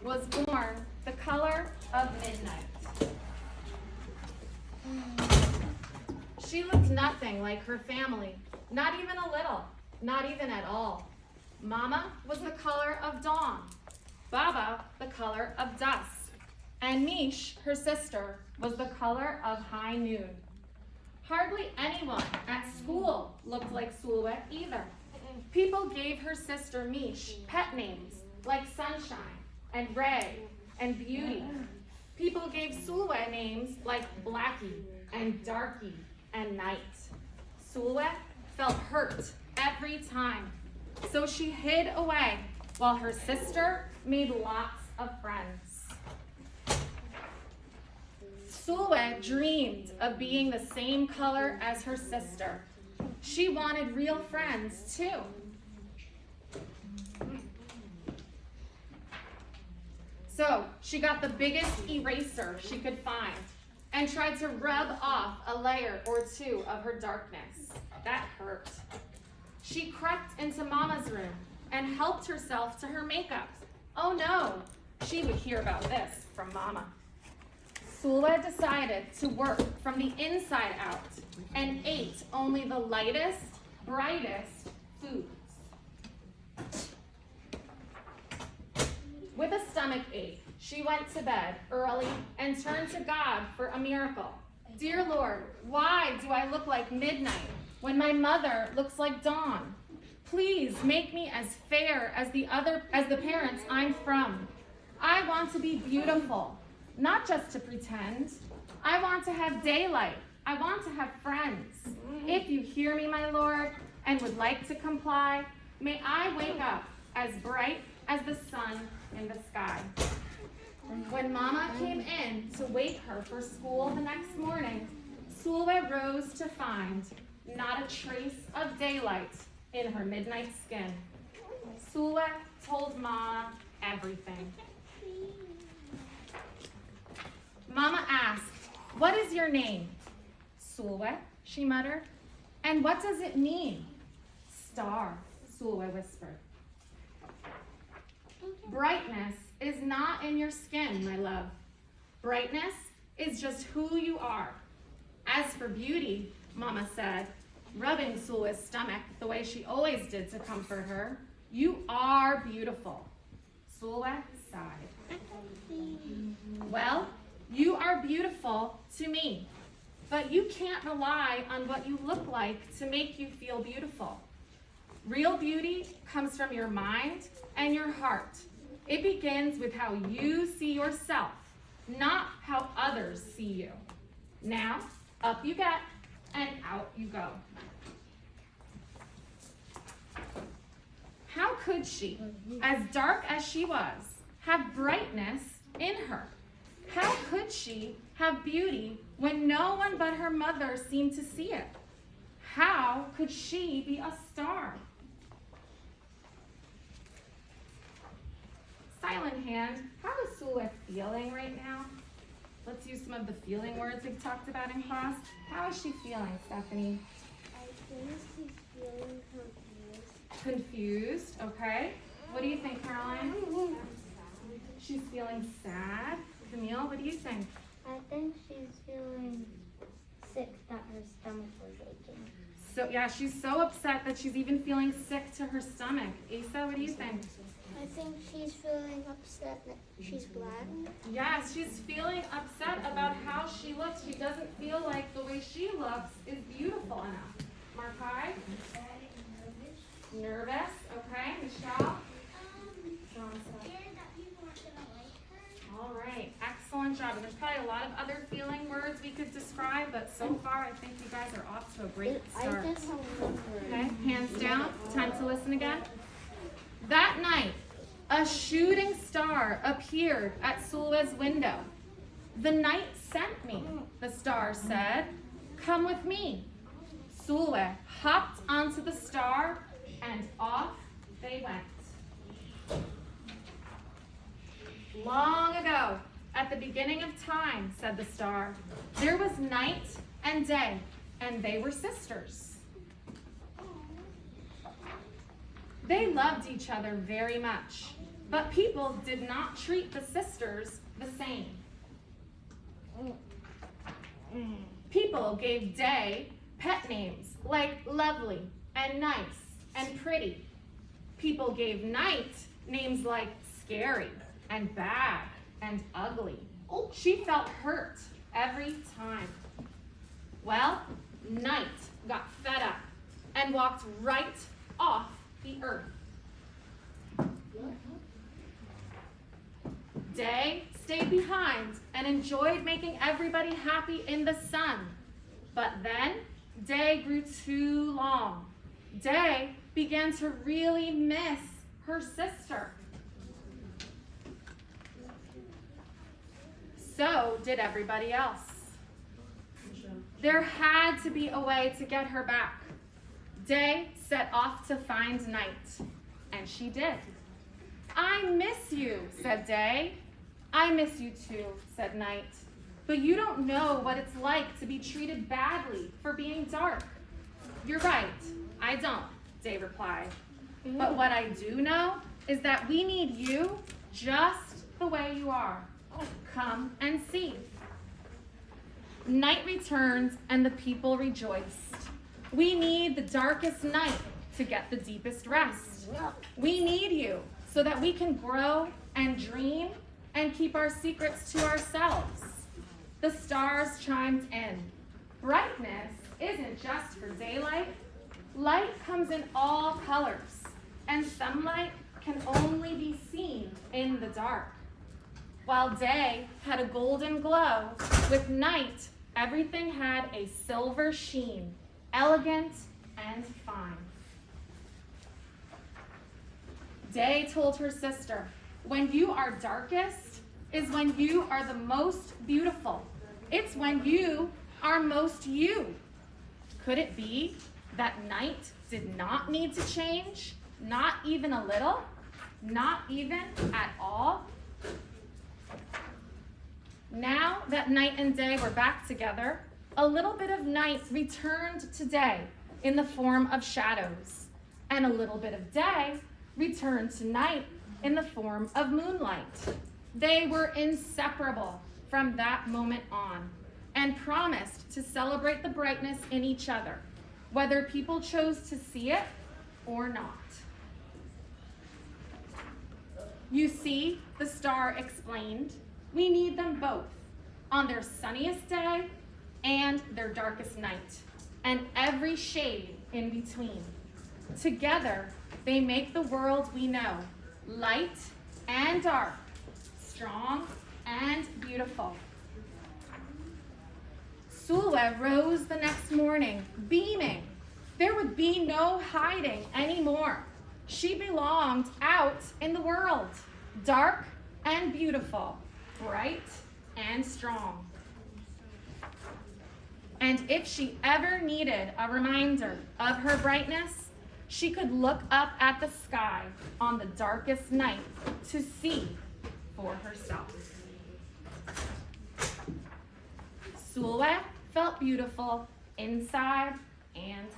was born the color of midnight. She looked nothing like her family, not even a little, not even at all. Mama was the color of dawn, Baba the color of dusk, and Mish, her sister, was the color of high noon. Hardly anyone at school looked like Sulwe either. People gave her sister Mish pet names like Sunshine and Ray and Beauty. People gave Sulwe names like Blackie and Darky and Night. Sulwe felt hurt every time, so she hid away while her sister made lots of friends. Sulwe dreamed of being the same color as her sister. She wanted real friends too. So she got the biggest eraser she could find and tried to rub off a layer or two of her darkness. That hurt. She crept into Mama's room and helped herself to her makeup. Oh no, she would hear about this from Mama. Sulwe decided to work from the inside out and ate only the lightest, brightest foods. With a stomach ache, she went to bed early and turned to God for a miracle. Dear Lord, why do I look like midnight when my mother looks like dawn? Please make me as fair as the parents I'm from. I want to be beautiful, not just to pretend. I want to have daylight. I want to have friends. If you hear me, my Lord, and would like to comply, may I wake up as bright as the sun in the sky. When Mama came in to wake her for school the next morning, Sulwe rose to find not a trace of daylight in her midnight skin. Sulwe told Mama everything. Mama asked, "What is your name?" "Sulwe," she muttered. "And what does it mean?" "Star," Sulwe whispered. Brightness is not in your skin, my love. Brightness is just who you are. As for beauty, Mama said, rubbing Sulwe's stomach the way she always did to comfort her, you are beautiful. Sulwe sighed. Well, you are beautiful to me, but you can't rely on what you look like to make you feel beautiful. Real beauty comes from your mind and your heart. It begins with how you see yourself, not how others see you. Now, up you get and out you go. How could she, as dark as she was, have brightness in her? How could she have beauty when no one but her mother seemed to see it? How could she be a star? Silent hand, how is Sulwe feeling right now? Let's use some of the feeling words we've talked about in class. How is she feeling, Stephanie? I think she's feeling confused. Confused, okay. What do you think, Caroline? She's feeling sad. Camille, what do you think? I think she's feeling sick that her stomach was aching. So yeah, she's so upset that she's even feeling sick to her stomach. Asa, what do you think? I think she's feeling upset that she's black. Yes, she's feeling upset about how she looks. She doesn't feel like the way she looks is beautiful enough. Markai? Nervous, okay. Michelle? Scared that people aren't gonna like her. All right, excellent job. And there's probably a lot of other feeling words we could describe, but so far I think you guys are off to a great start. I just remember. Okay, hands down. Time to listen again. That night, a shooting star appeared at Sulwe's window. "The night sent me," the star said. "Come with me." Sulwe hopped onto the star and off they went. Long ago, at the beginning of time, said the star, there was night and day, and they were sisters. They loved each other very much. But people did not treat the sisters the same. People gave Day pet names like Lovely and Nice and Pretty. People gave Night names like Scary and Bad and Ugly. She felt hurt every time. Well, Night got fed up and walked right off the earth. Day stayed behind and enjoyed making everybody happy in the sun. But then Day grew too long. Day began to really miss her sister. So did everybody else. There had to be a way to get her back. Day set off to find Night, and she did. I miss you, said Day. I miss you too, said Night. But you don't know what it's like to be treated badly for being dark. You're right, I don't, Day replied. But what I do know is that we need you just the way you are. Come and see. Night returned and the people rejoiced. We need the darkest night to get the deepest rest. We need you so that we can grow and dream and keep our secrets to ourselves. The stars chimed in. Brightness isn't just for daylight. Light comes in all colors, and sunlight can only be seen in the dark. While day had a golden glow, with night, everything had a silver sheen, elegant and fine. Day told her sister, when you are darkest is when you are the most beautiful. It's when you are most you. Could it be that night did not need to change? Not even a little? Not even at all? Now that night and day were back together, a little bit of night returned to day in the form of shadows, and a little bit of day returned to night in the form of moonlight. They were inseparable from that moment on and promised to celebrate the brightness in each other, whether people chose to see it or not. You see, the star explained, we need them both on their sunniest day and their darkest night, and every shade in between. Together, they make the world we know, light and dark, strong and beautiful. Sulwe rose the next morning, beaming. There would be no hiding anymore. She belonged out in the world, dark and beautiful, bright and strong. And if she ever needed a reminder of her brightness, she could look up at the sky on the darkest night to see for herself. Sulwe felt beautiful inside and